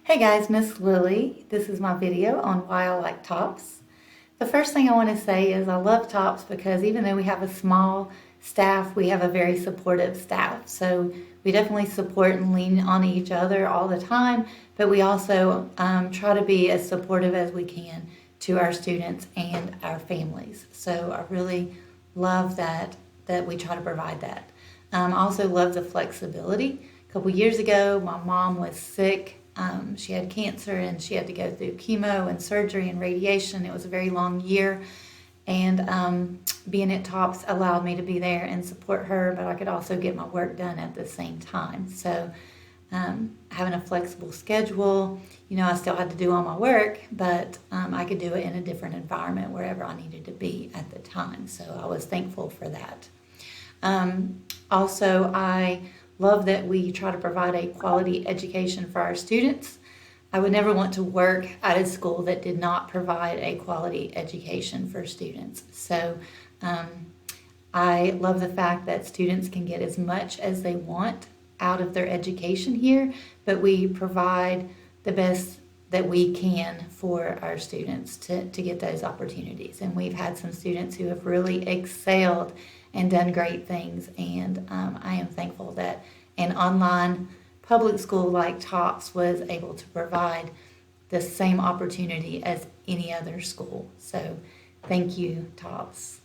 Hey guys, Miss Lily. This is my video on why I like Tops. The first thing I want to say is I love Tops because even though we have a small staff, we have a very supportive staff. So we definitely support and lean on each other all the time, but we also try to be as supportive as we can to our students and our families. So I really love that we try to provide that. I also love the flexibility. A couple years ago, my mom was sick. She had cancer and she had to go through chemo and surgery and radiation. It was a very long year, and being at Tops allowed me to be there and support her, but I could also get my work done at the same time. So having a flexible schedule, I still had to do all my work, but I could do it in a different environment wherever I needed to be at the time. So I was thankful for that. Also, I love that we try to provide a quality education for our students. I would never want to work at a school that did not provide a quality education for students. So I love the fact that students can get as much as they want out of their education here, but we provide the best that we can for our students to get those opportunities. And we've had some students who have really excelled and done great things, and I am thankful that an online public school like Tops was able to provide the same opportunity as any other school. So thank you, Tops.